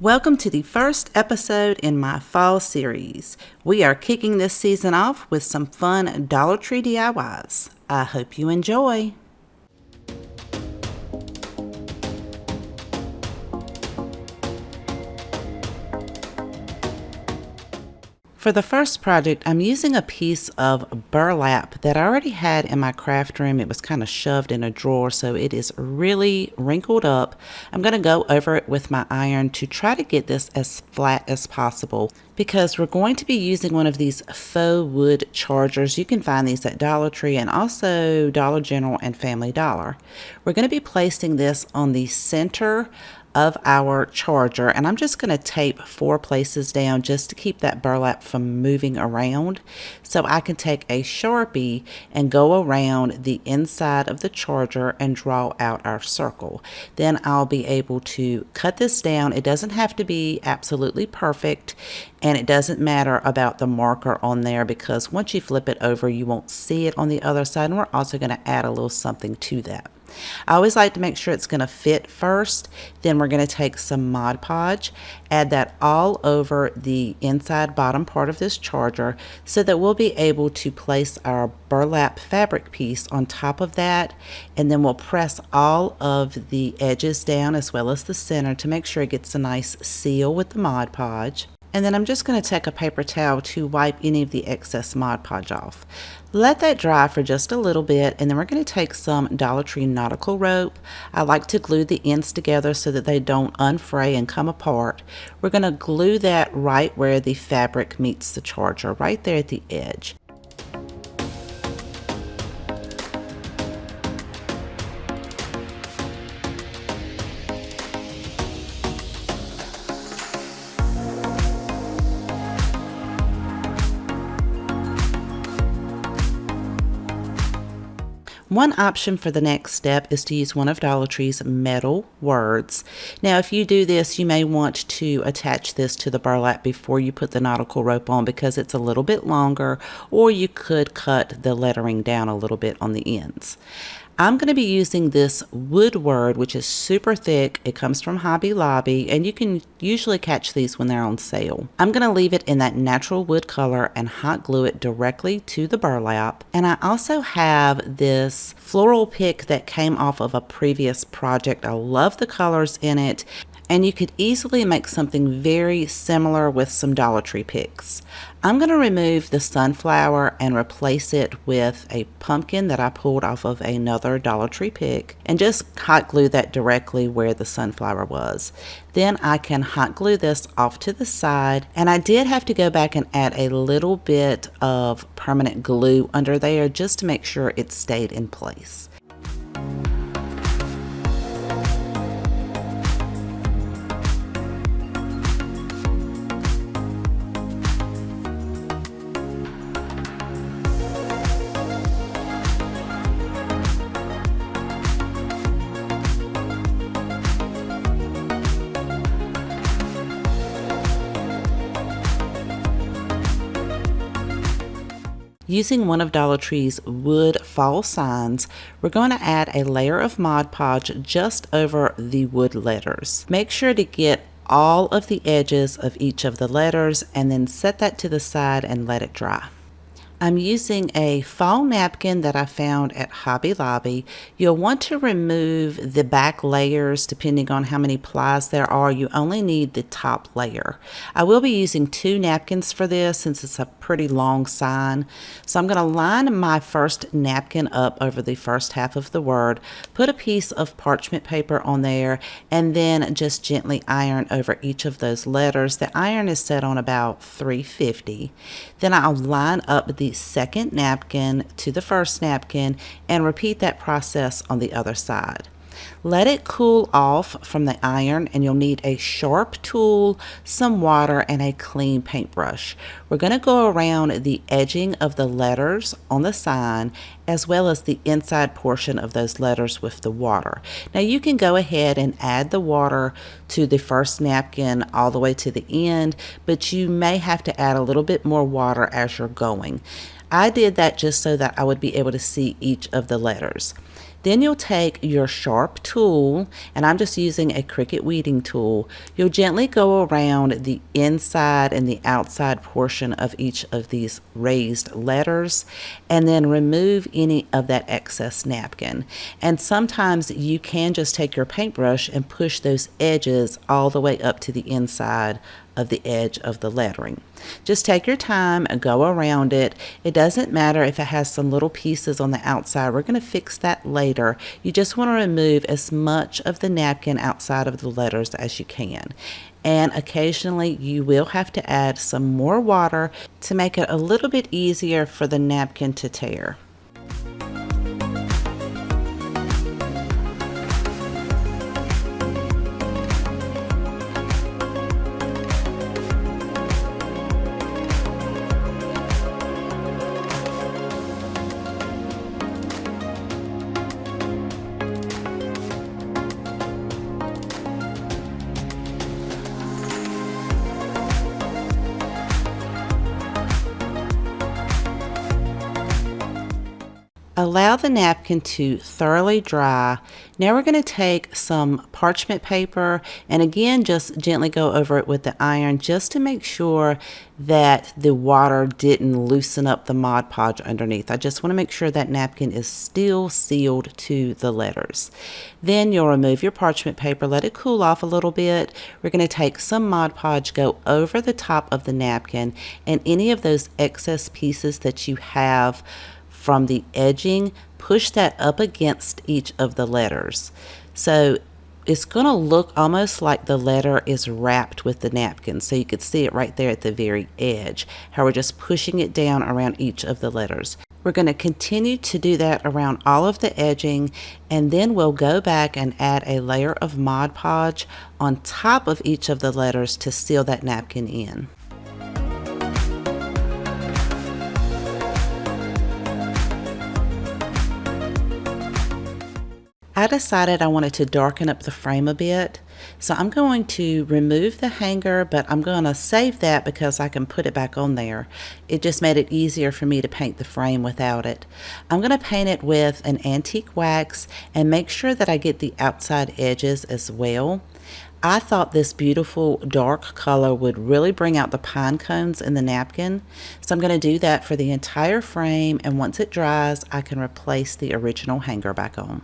Welcome to the first episode in my fall series. We are kicking this season off with some fun Dollar Tree DIYs. I hope you enjoy. For the first project, I'm using a piece of burlap that I already had in my craft room. It was kind of shoved in a drawer, so it is really wrinkled up. I'm going to go over it with my iron to try to get this as flat as possible because we're going to be using one of these faux wood chargers. You can find these at Dollar Tree and also Dollar General and Family Dollar. We're going to be placing this on the center of our charger, and I'm just going to tape 4 places down just to keep that burlap from moving around, so I can take a Sharpie and go around the inside of the charger and draw out our circle. Then I'll be able to cut this down. It doesn't have to be absolutely perfect, and it doesn't matter about the marker on there because once you flip it over you won't see it on the other side, and we're also going to add a little something to that. I always like to make sure it's going to fit first. Then we're going to take some Mod Podge, add that all over the inside bottom part of this charger so that we'll be able to place our burlap fabric piece on top of that, and then we'll press all of the edges down as well as the center to make sure it gets a nice seal with the Mod Podge. And then I'm just going to take a paper towel to wipe any of the excess Mod Podge off. Let that dry for just a little bit, and then we're going to take some Dollar Tree nautical rope. I like to glue the ends together so that they don't unfray and come apart. We're going to glue that right where the fabric meets the charger, right there at the edge. One option for the next step is to use one of Dollar Tree's metal words. Now, if you do this, you may want to attach this to the burlap before you put the nautical rope on because it's a little bit longer, or you could cut the lettering down a little bit on the ends. I'm going to be using this wood word, which is super thick. It comes from Hobby Lobby, and you can usually catch these when they're on sale. I'm going to leave it in that natural wood color and hot glue it directly to the burlap. And I also have this floral pick that came off of a previous project. I love the colors in it. And you could easily make something very similar with some Dollar Tree picks. I'm going to remove the sunflower and replace it with a pumpkin that I pulled off of another Dollar Tree pick and just hot glue that directly where the sunflower was. Then I can hot glue this off to the side, and I did have to go back and add a little bit of permanent glue under there just to make sure it stayed in place. Using one of Dollar Tree's wood fall signs, we're going to add a layer of Mod Podge just over the wood letters. Make sure to get all of the edges of each of the letters and then set that to the side and let it dry. I'm using a fall napkin that I found at Hobby Lobby. You'll want to remove the back layers depending on how many plies there are. You only need the top layer. I will be using 2 napkins for this since it's a pretty long sign. So I'm going to line my first napkin up over the first half of the word, put a piece of parchment paper on there, and then just gently iron over each of those letters. The iron is set on about 350. Then I'll line up the second napkin to the first napkin and repeat that process on the other side. Let it cool off from the iron, and you'll need a sharp tool, some water, and a clean paintbrush. We're going to go around the edging of the letters on the sign as well as the inside portion of those letters with the water. Now you can go ahead and add the water to the first napkin all the way to the end, but you may have to add a little bit more water as you're going. I did that just so that I would be able to see each of the letters. Then you'll take your sharp tool, and I'm just using a Cricut weeding tool. You'll gently go around the inside and the outside portion of each of these raised letters, and then remove any of that excess napkin. And sometimes you can just take your paintbrush and push those edges all the way up to the inside of the edge of the lettering. Just take your time and go around it. It doesn't matter if it has some little pieces on the outside. We're going to fix that later. You just want to remove as much of the napkin outside of the letters as you can. And occasionally you will have to add some more water to make it a little bit easier for the napkin to tear. Allow the napkin to thoroughly dry. Now we're going to take some parchment paper and again just gently go over it with the iron just to make sure that the water didn't loosen up the Mod Podge underneath. I just want to make sure that napkin is still sealed to the letters. Then you'll remove your parchment paper, let it cool off a little bit. We're going to take some Mod Podge, go over the top of the napkin, and any of those excess pieces that you have from the edging, push that up against each of the letters. So it's going to look almost like the letter is wrapped with the napkin. So you could see it right there at the very edge, how we're just pushing it down around each of the letters. We're going to continue to do that around all of the edging, and then we'll go back and add a layer of Mod Podge on top of each of the letters to seal that napkin in. I decided I wanted to darken up the frame a bit, so I'm going to remove the hanger, but I'm going to save that because I can put it back on there. It just made it easier for me to paint the frame without it. I'm going to paint it with an antique wax and make sure that I get the outside edges as well. I thought this beautiful dark color would really bring out the pine cones in the napkin, so I'm going to do that for the entire frame, and once it dries I can replace the original hanger back on.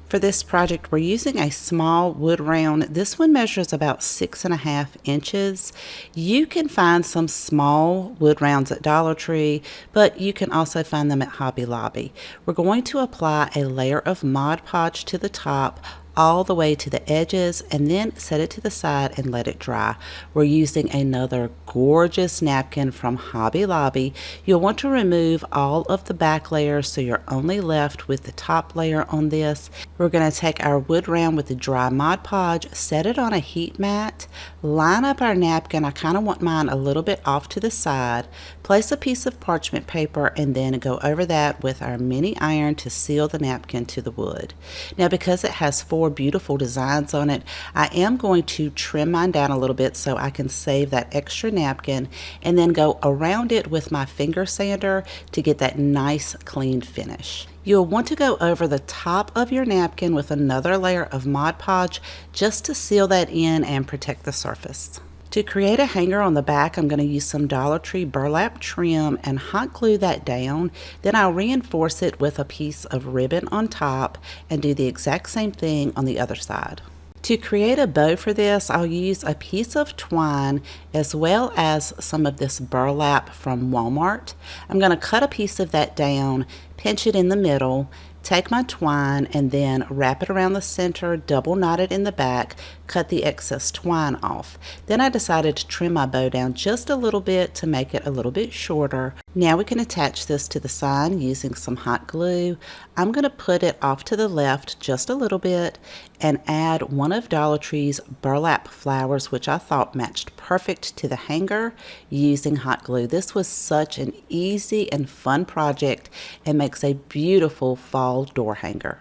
For this project, we're using a small wood round. This one measures about 6.5 inches. You can find some small wood rounds at Dollar Tree, but you can also find them at Hobby Lobby. We're going to apply a layer of Mod Podge to the top, all the way to the edges, and then set it to the side and let it dry. We're using another gorgeous napkin from Hobby Lobby. You'll want to remove all of the back layers so you're only left with the top layer on this. We're going to take our wood round with the dry Mod Podge, set it on a heat mat, line up our napkin. I kind of want mine a little bit off to the side, place a piece of parchment paper, and then go over that with our mini iron to seal the napkin to the wood. Now, because it has 4 beautiful designs on it, I am going to trim mine down a little bit so I can save that extra napkin, and then go around it with my finger sander to get that nice clean finish. You'll want to go over the top of your napkin with another layer of Mod Podge just to seal that in and protect the surface. To create a hanger on the back, I'm going to use some Dollar Tree burlap trim and hot glue that down. Then I'll reinforce it with a piece of ribbon on top and do the exact same thing on the other side. To create a bow for this, I'll use a piece of twine as well as some of this burlap from Walmart. I'm going to cut a piece of that down, pinch it in the middle, take my twine and then wrap it around the center, double knot it in the back, cut the excess twine off. Then I decided to trim my bow down just a little bit to make it a little bit shorter. Now we can attach this to the sign using some hot glue. I'm going to put it off to the left just a little bit and add one of Dollar Tree's burlap flowers, which I thought matched perfect to the hanger, using hot glue. This was such an easy and fun project and makes a beautiful fall door hanger.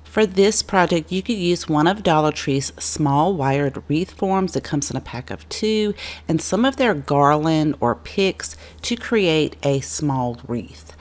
For this project, you could use one of Dollar Tree's small wired wreath forms that comes in a pack of 2 and some of their garland or picks to create a small wreath.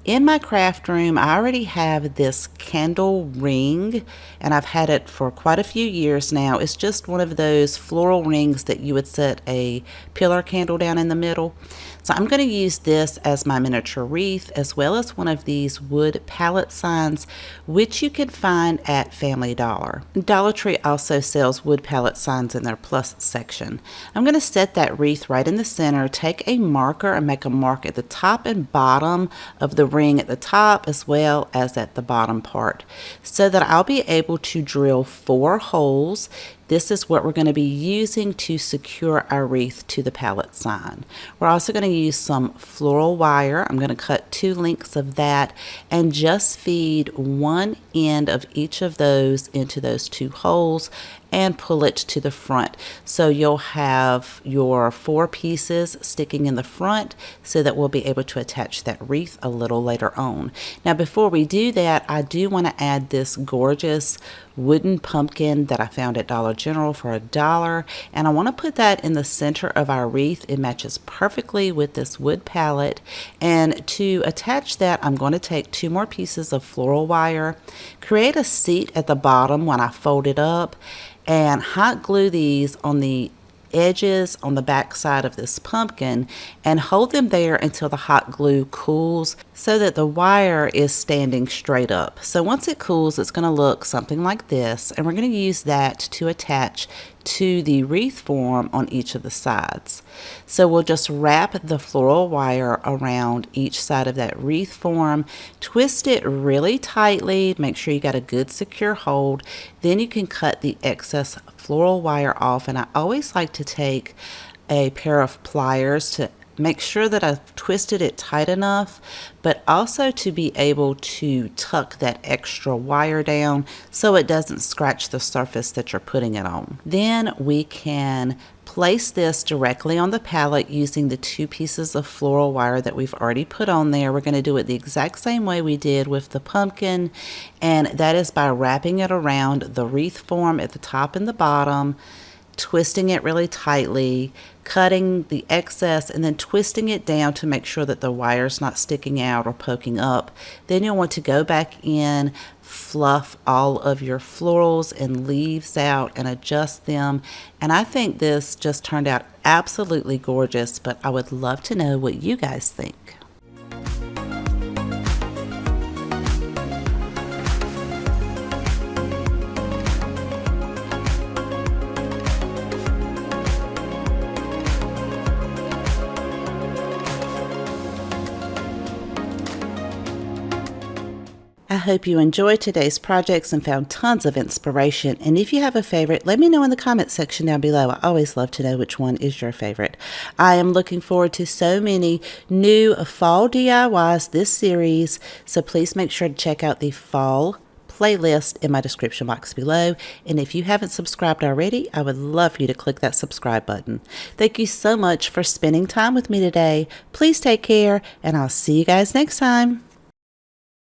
In my craft room, I already have this candle ring, and I've had it for quite a few years now. It's just one of those floral rings that you would set a pillar candle down in the middle. So I'm going to use this as my miniature wreath, as well as one of these wood pallet signs, which you can find at Family Dollar. Dollar Tree also sells wood pallet signs in their plus section. I'm going to set that wreath right in the center, take a marker and make a mark at the top and bottom of the ring at the top as well as at the bottom part, so that I'll be able to drill 4 holes. This is what we're going to be using to secure our wreath to the pallet sign. We're also going to use some floral wire. I'm going to cut 2 lengths of that and just feed one end of each of those into those 2 holes and pull it to the front. So you'll have your 4 pieces sticking in the front so that we'll be able to attach that wreath a little later on. Now before we do that, I do want to add this gorgeous wooden pumpkin that I found at Dollar General for $1, and I want to put that in the center of our wreath. It matches perfectly with this wood pallet, and to attach that I'm going to take 2 more pieces of floral wire, create a seat at the bottom when I fold it up, and hot glue these on the edges on the back side of this pumpkin and hold them there until the hot glue cools so that the wire is standing straight up. So once it cools, it's going to look something like this, and we're going to use that to attach to the wreath form on each of the sides. So we'll just wrap the floral wire around each side of that wreath form, twist it really tightly, make sure you got a good secure hold, then you can cut the excess floral wire off. And I always like to take a pair of pliers to make sure that I've twisted it tight enough, but also to be able to tuck that extra wire down so it doesn't scratch the surface that you're putting it on. Then we can place this directly on the pallet using the 2 pieces of floral wire that we've already put on there. We're going to do it the exact same way we did with the pumpkin, and that is by wrapping it around the wreath form at the top and the bottom, twisting it really tightly, cutting the excess, and then twisting it down to make sure that the wire's not sticking out or poking up. Then you'll want to go back in, fluff all of your florals and leaves out and adjust them. And I think this just turned out absolutely gorgeous, but I would love to know what you guys think. I hope you enjoyed today's projects and found tons of inspiration. And if you have a favorite, let me know in the comment section down below. I always love to know which one is your favorite. I am looking forward to so many new fall DIYs this series, so please make sure to check out the fall playlist in my description box below. And if you haven't subscribed already, I would love for you to click that subscribe button. Thank you so much for spending time with me today. Please take care, and I'll see you guys next time.